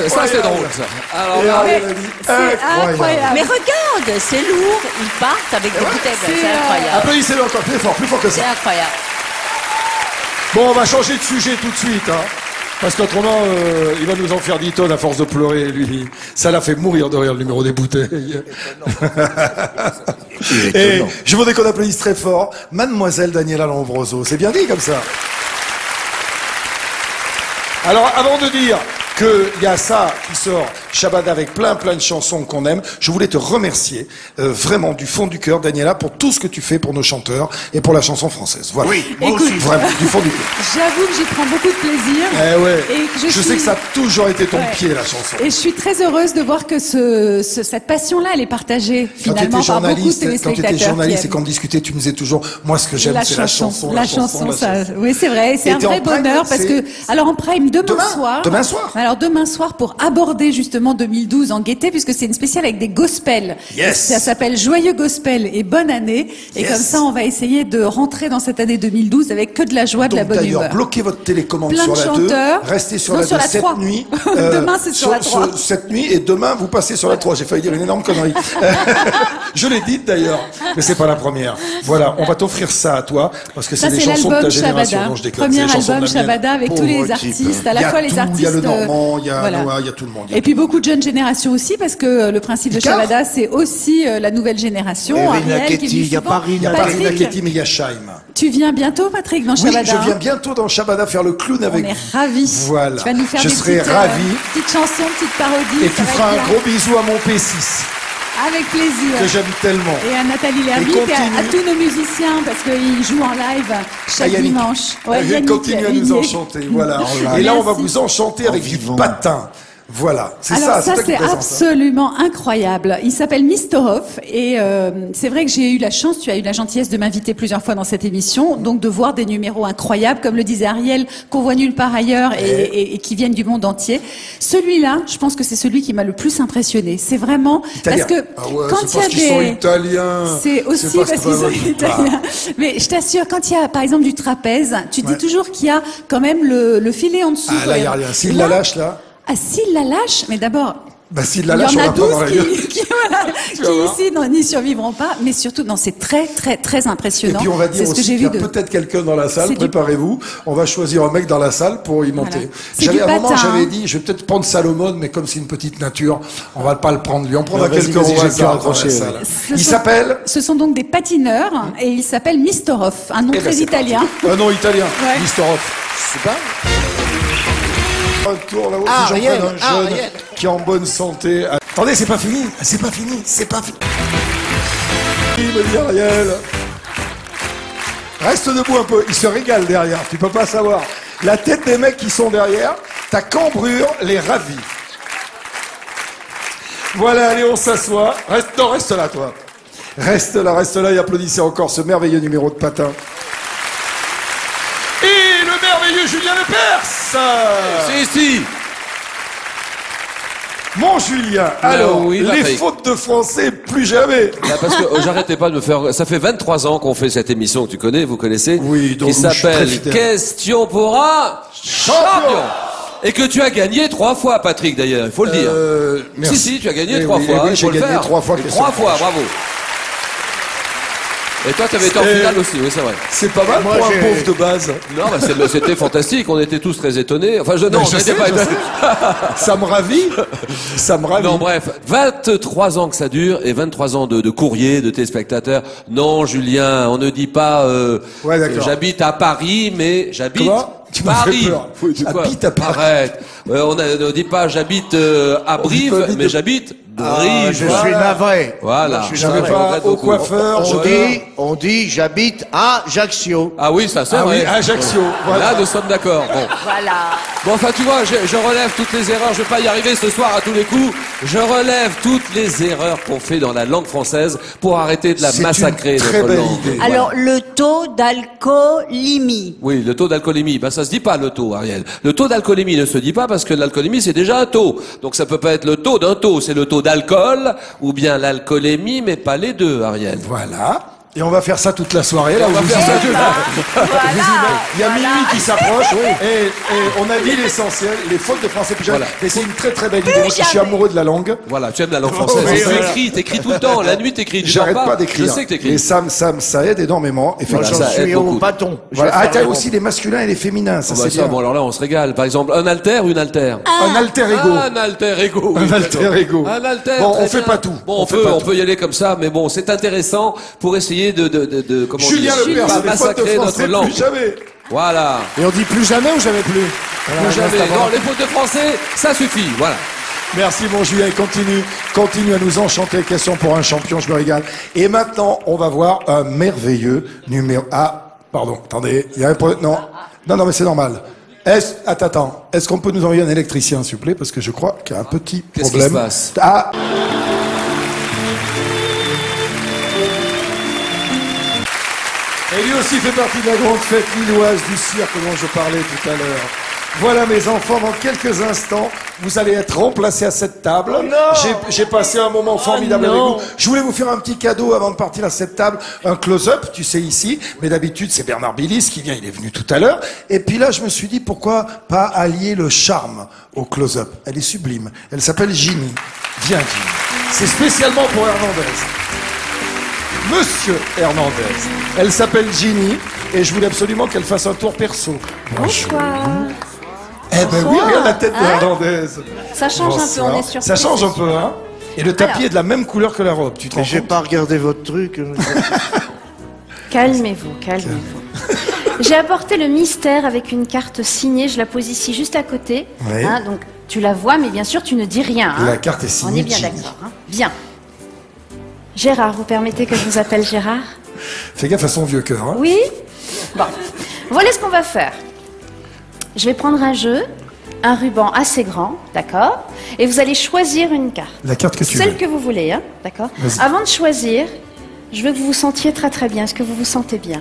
Ça, c'est drôle, ça. Alors, Et là, Ariel a dit, C'est incroyable. Mais regarde, c'est lourd. Ils partent avec des bouteilles. C'est incroyable. Applaudissez-le encore plus fort que ça. C'est incroyable. Bon, on va changer de sujet tout de suite, hein. Parce qu'autrement, il va nous en faire 10 tonnes à force de pleurer, lui. Ça l'a fait mourir de rire, le numéro des bouteilles. Et je voudrais qu'on applaudisse très fort Mademoiselle Daniela Lombroso. C'est bien dit comme ça. Alors, avant de dire qu'il y a ça qui sort, Shabada, avec plein de chansons qu'on aime, je voulais te remercier vraiment du fond du cœur, Daniela, pour tout ce que tu fais pour nos chanteurs et pour la chanson française. Voilà. Oui, moi Écoute, aussi. Vraiment, du fond du cœur. J'avoue que j'y prends beaucoup de plaisir. Eh ouais. Et que je sais que ça a toujours été ton Ouais. pied, la chanson. Et je suis très heureuse de voir que cette passion-là, elle est partagée Quand tu finalement étais par beaucoup de journaliste, téléspectateurs. et qu'on discutait, tu me disais toujours, moi ce que j'aime, c'est la chanson. La chanson, ça. Oui, c'est vrai. C'est Et un t'es en vrai prime, bonheur parce c'est- que, alors en prime demain soir. Demain soir. Alors demain soir pour aborder justement 2012 en gaieté puisque c'est une spéciale avec des gospels. Yes. Ça s'appelle Joyeux Gospel et bonne année. Et Yes. comme ça, on va essayer de rentrer dans cette année 2012 avec que de la joie, de la Donc bonne d'ailleurs, humeur. bloquez votre télécommande Plein sur de la 2, chanteurs. restez sur Non, la sur 2 la cette 3. nuit. Demain, c'est sur la 3. Cette nuit, et demain, vous passez sur la 3. J'ai failli dire une énorme connerie. Je l'ai dite d'ailleurs, mais c'est pas la première. Voilà, on va t'offrir ça à toi, parce que Ça, c'est des c'est chansons de ta l'album génération. Shabada. Non, je déconne, Premier c'est les chansons album de la mienne. Shabada avec tous les Pauvre type. artistes, à Il y la a fois les tout, artistes. il y a le Normand, il y a voilà. Noah, il y a tout le monde. il y a Et puis beaucoup de jeunes générations aussi, parce que le principe de Picard. Shabada, c'est aussi la nouvelle génération. Et Rina Ariel, qui Ketty, est venu il y a souvent. pas Rina Il y a pas Rina Patrick, Ketty, mais il y a Shaim. tu viens bientôt, Patrick, dans Oui, Shabada. je viens bientôt dans Shabada faire le clown On avec est vous. ravis. Voilà. Tu vas nous faire Je des serai petites, ravi. petites chansons, petites parodies. Et ça tu va feras être un bien. gros bisou à mon P6, Avec plaisir. que j'aime tellement. Et à Nathalie Lervic, et à continue. tous nos musiciens, parce qu'ils jouent en live chaque Yannick. dimanche. Yannick continue à nous Yannick. enchanter, voilà. là Et là, on va Merci. vous enchanter avec du vivant. patin. Voilà, c'est Alors ça, ça, toi qui c'est présentes, hein. absolument incroyable. Il s'appelle Mr. Hoff et c'est vrai que j'ai eu la chance, tu as eu la gentillesse de m'inviter plusieurs fois dans cette émission, donc de voir des numéros incroyables, comme le disait Ariel, qu'on voit nulle part ailleurs et qui viennent du monde entier. Celui-là, je pense que c'est celui qui m'a le plus impressionné. C'est vraiment Italien. parce que Ah ouais, quand c'est il y parce a qu'ils sont des italiens. c'est aussi parce parce que qu'ils sont vraiment, italiens. Mais je t'assure, quand il y a par exemple du trapèze, tu Ouais. dis toujours qu'il y a quand même le filet en dessous. Ah là, il n'y a rien. S'il la lâche, là, Ah, s'il la lâche, mais d'abord, bah s'il la il y lâche, en on a va pas dans la 12 gueule. voilà, qui vas voir. ici n'y survivront pas, mais surtout, non, c'est très, très, très Et impressionnant. puis on va C'est dire ce que aussi j'ai qu'il y vu a de. peut-être quelqu'un dans la salle, C'est du- préparez-vous. On va choisir un mec dans la salle pour y monter. C'est J'avais du à un moment, patin, j'avais hein. dit, je vais peut-être prendre Salomon, mais comme c'est une petite nature, on va pas le prendre lui. On prendra Vas-y, quelqu'un vas-y, au j'ai le hasard cœur dans la accroché, salle. Ce Il sont- s'appelle Ce sont donc des patineurs et il s'appelle Mr. Hoff, un nom Eh ben, très c'est italien. parti. Un nom italien, Ouais. Mr. Hoff. C'est pas Un tour là-haut, Ah, si j'en Ariel, prenne un ah, jeune Ariel. qui est en bonne santé. Attendez, c'est pas fini, c'est pas fini, c'est pas fini. Il me dit Ariel. Reste debout un peu, il se régale derrière, tu peux pas savoir. La tête des mecs qui sont derrière, ta cambrure les ravit. Voilà, allez, on s'assoit. Reste là, toi. Reste là et applaudissez encore ce merveilleux numéro de patin. Et le merveilleux Julien Lepers. si. Mon Julien, alors, oui, les Patrick. fautes de français, plus jamais. Là, parce que j'arrêtais pas de me faire. Ça fait 23 ans qu'on fait cette émission que tu connais, vous connaissez, Oui, donc qui je suis très s'appelle fidèle. Question pour un champion. Et que tu as gagné 3 fois, Patrick, d'ailleurs, il faut le dire. Merci. Si, tu as gagné Eh 3 oui, fois. eh oui, il j'ai faut le gagné faire. 3 fois, Et Question 3 fois, Franche. bravo. Et toi, tu avais été en C'est- finale aussi, oui, c'est vrai. C'est pas mal Moi, pour un j'ai- pauvre de base. Non, bah, c'était fantastique, on était tous très étonnés. Enfin, non, Mais on je n'était sais, pas je étonnés. Ça me ravit. Ça me ravit. Non, bref, 23 ans que ça dure et 23 ans de courrier, de téléspectateurs. Non, Julien, on ne dit pas Ouais, d'accord. j'habite à Paris, mais j'habite Comment Tu m'as fait Paris. peur. Tu quoi Habite à Paris. Arrête. On ne dit pas j'habite à On dit Brive, pas habite mais de- j'habite Ah, Brive. je Voilà. suis navré. Voilà. Je suis J'avais navré. je pas regrette au beaucoup. coiffeur. On dit j'habite à Ajaccio. Ah oui, ça c'est Ah oui, vrai. Ajaccio. Voilà. Là, nous sommes d'accord. Bon. Voilà. Bon, enfin, tu vois, je relève toutes les erreurs. Je vais pas y arriver ce soir à tous les coups. Je relève toutes les erreurs qu'on fait dans la langue française pour arrêter de la C'est massacrer. une très notre belle langue. idée. Voilà. Alors, le taux d'alcoolémie. Oui, le taux d'alcoolémie. Ben, ça se dit pas le taux, Ariel. Le taux d'alcoolémie ne se dit pas parce que l'alcoolémie, c'est déjà un taux. Donc ça peut pas être le taux d'un taux. C'est le taux d'alcool ou bien l'alcoolémie, mais pas les deux, Ariel. Voilà. Et on va faire ça toute la soirée. Là, On va vous faire ça imaginez. Voilà. Il y a minuit qui s'approche et on a dit l'essentiel, les fautes de français plus jamais. Voilà. Et c'est une très très belle idée. Moi, je suis amoureux de la langue. Voilà, tu aimes la langue française. Oui, Tu voilà. t'écris tout le temps. La nuit, t'écris. Tu J'arrête dors pas d'écrire. Je sais que t'écris. Et ça aide énormément. Moi, Voilà, j'en ça aide suis au beaucoup. bâton. Je Voilà. vais Ah, faire t'as les aussi les masculins et les féminins. Ça, Ah bah c'est ça, bien. bon, alors là, on se régale. Par exemple, un alter ou une alter Un alter ego. Un alter ego. oui, Un alter d'accord. ego. Un alter. Bon, très on fait bien. pas tout. Bon, On fait pas on tout. peut y aller comme ça, mais bon, c'est intéressant pour essayer de comment Julien dire, Lepers, pas c'est les fautes de massacrer notre français langue. plus jamais. Voilà. Et on dit plus jamais ou jamais plus? Plus jamais. Non, les fautes de français, ça suffit. Voilà. Merci mon Julien, continue à nous enchanter. Question pour un champion, je me régale. Et maintenant, on va voir un merveilleux numéro. Ah, pardon, attendez, il y a un problème. Non, mais c'est normal. Attends, est-ce qu'on peut nous envoyer un électricien, s'il vous plaît, parce que je crois qu'il y a un petit Qu'est-ce qui problème. se passe? Ah. Et lui aussi fait partie de la grande fête lilloise du cirque dont je parlais tout à l'heure. Voilà mes enfants, dans quelques instants, vous allez être remplacés à cette table. J'ai passé un moment formidable avec vous. Je voulais vous faire un petit cadeau avant de partir à cette table, un close-up, tu sais ici, mais d'habitude c'est Bernard Billis qui vient, il est venu tout à l'heure. Et puis là je me suis dit pourquoi pas allier le charme au close-up. Elle est sublime, elle s'appelle Ginny. Viens Ginny. C'est spécialement pour Hernandez. Monsieur Hernandez. Elle s'appelle Ginny et je voulais absolument qu'elle fasse un tour perso. Bonsoir. Eh ben oui, regarde la tête de Hernandez. Ça change un peu, Bonsoir. on est sur. Ça change un peu, hein. Et le tapis Alors. est de la même couleur que la robe, tu te rends J'ai compte? pas regardé votre truc. Calmez-vous, calmez-vous. J'ai apporté le mystère avec une carte signée. Je la pose ici, juste à côté. Oui. Hein, donc, tu la vois, mais bien sûr, tu ne dis rien. hein. La carte est signée On est bien Ginny. d'accord. Hein. Bien. Gérard, vous permettez que je vous appelle Gérard? Fais gaffe à son vieux cœur, hein. Oui? Bon. Voilà ce qu'on va faire. Je vais prendre un jeu, un ruban assez grand, d'accord? Et vous allez choisir une carte. La carte que tu Celle veux. que vous voulez, hein? D'accord? Vas-y. Avant de choisir, je veux que vous vous sentiez très très bien. Est-ce que vous vous sentez bien?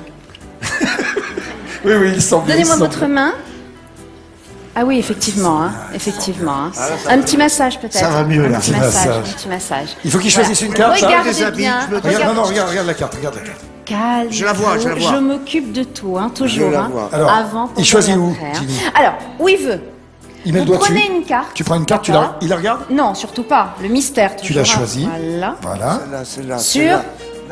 Oui, il semble bien. Donnez-moi il semble votre main. Ah oui, effectivement, hein, effectivement. Hein. Un petit massage peut-être. Ça va mieux, là. Un petit Petit massage. massage. Un petit massage. Il faut qu'il choisisse une carte, ça. Regardez Les habits, bien. je me Regarde, Regardez. regarde la carte, regarde la carte. Calme. Je la vois, je la vois. Je m'occupe de tout, hein, toujours. Je la hein, vois. Alors, avant. il choisit pendant et où, après, hein. Ginny? Alors, où il veut. Il met le Vous doigt dessus. prenez une carte. Tu prends une carte, d'accord. il la regarde? Non, surtout pas. Le mystère. Tu l'as toujours, hein. choisi. Voilà. Voilà. Celle-là. Sur.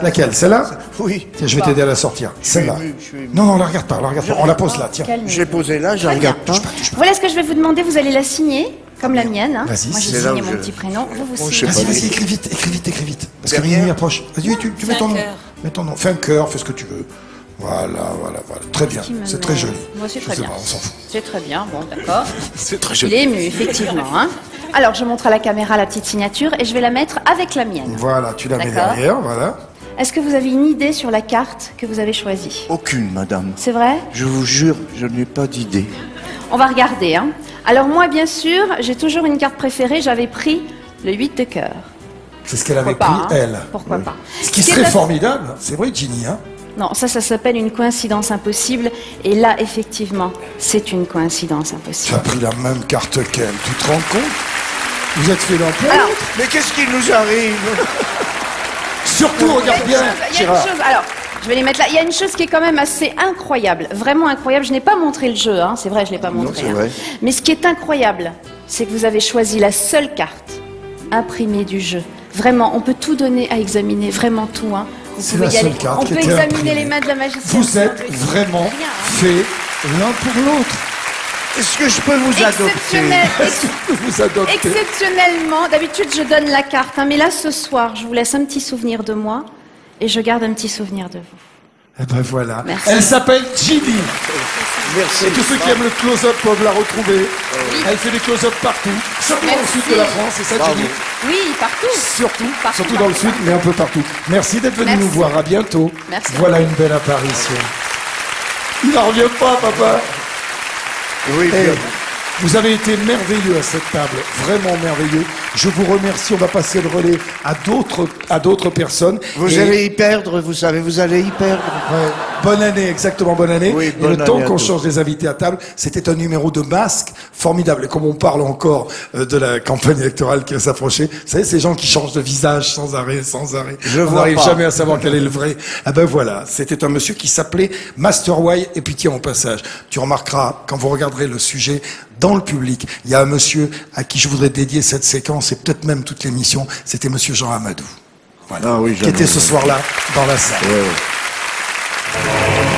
Laquelle? Celle-là? Oui. Tiens, je vais t'aider à la sortir. Celle-là. ému, je suis ému. Non, la regarde pas, On la pose là, tiens. Calmez-vous. J'ai posé là, je Très regarde bien. pas. Voilà ce que je vais vous demander. Vous allez la signer, comme la mienne. Hein. Vas-y, Moi, j'ai c'est là signé où mon je- petit prénom. Vous, vous je signez. sais pas. Vas-y, écris vite. Parce que Derrière. Mimi approche. Vas-y, tu mets ton nom. Mets ton nom. Fais un cœur, fais ce que tu veux. Voilà. Très bien. Qui me C'est met- très joli. Moi, c'est Je très sais bien. pas, on s'en fout. C'est très bien. Bon, d'accord. C'est très Il est ému, effectivement. Hein. Alors, je montre à la caméra la petite signature et je vais la mettre avec la mienne. Voilà, tu la mets D'accord. derrière, voilà. Est-ce que vous avez une idée sur la carte que vous avez choisie? Aucune, madame. C'est vrai? Je vous jure, je n'ai pas d'idée. On va regarder. Hein. Alors moi, bien sûr, j'ai toujours une carte préférée. J'avais pris le 8 de cœur. C'est ce qu'elle avait Pourquoi pris, pas, hein. elle. Pourquoi pas? Ce qui Ce qui serait est assez- formidable, c'est vrai, Ginny, hein. Non, ça s'appelle une coïncidence impossible. Et là, effectivement, c'est une coïncidence Tu impossible. as pris la même carte qu'elle, tu te rends compte? Vous êtes fait l'emploi. Alors, Mais qu'est-ce qui nous arrive? Surtout, regarde bien, il y a une Gérard. chose, alors, je vais les mettre là. Il y a une chose qui est quand même assez incroyable, vraiment incroyable. Je n'ai pas montré le jeu, hein. C'est vrai, je l'ai pas montré. c'est hein. vrai. Mais ce qui est incroyable, c'est que vous avez choisi la seule carte imprimée du jeu. Vraiment, on peut tout donner à examiner, vraiment tout. Hein. Vous C'est pouvez la y aller. seule carte On qui peut était examiner imprimée. les mains de la magicienne. Vous êtes vraiment Rien, hein. fait l'un pour l'autre. Est-ce que je peux vous adopter? Exceptionnel, Vous adoptez. exceptionnellement, d'habitude je donne la carte, hein, mais là ce soir, je vous laisse un petit souvenir de moi et je garde un petit souvenir de vous. Eh ben voilà. Merci. Elle s'appelle Ginny. Merci. Et tous ceux qui aiment le close-up peuvent la retrouver. Elle fait des close-up partout. Surtout dans le Merci. sud de la France, c'est ça, Bravo. Ginny? Oui, partout. Surtout, Partout, surtout dans le partout. sud, mais un peu partout. Merci d'être venu Merci. nous voir. À bientôt. Merci. Voilà une belle apparition. Il n'en revient pas, papa. Oui, Eh, bien. vous avez été merveilleux à cette table, vraiment merveilleux. Je vous remercie. On va passer le relais à d'autres personnes. Vous Et- allez y perdre, vous savez, vous allez y perdre. Ouais. Bonne année, exactement, bonne année. Oui, Et bonne le temps année à qu'on tous. change les invités à table, c'était un numéro de masque formidable. Et comme on parle encore de la campagne électorale qui va s'approcher, vous savez, ces gens qui changent de visage sans arrêt, sans arrêt. Je on vois n'arrive pas. jamais à savoir quel est le vrai. Ah ben voilà, c'était un monsieur qui s'appelait Master Y. Et puis tiens, au passage, tu remarqueras, quand vous regarderez le sujet dans le public, il y a un monsieur à qui je voudrais dédier cette séquence et peut-être même toute l'émission, c'était monsieur Jean Amadou. Voilà. Ah oui, qui était ce soir-là dans la salle. Ouais, ouais.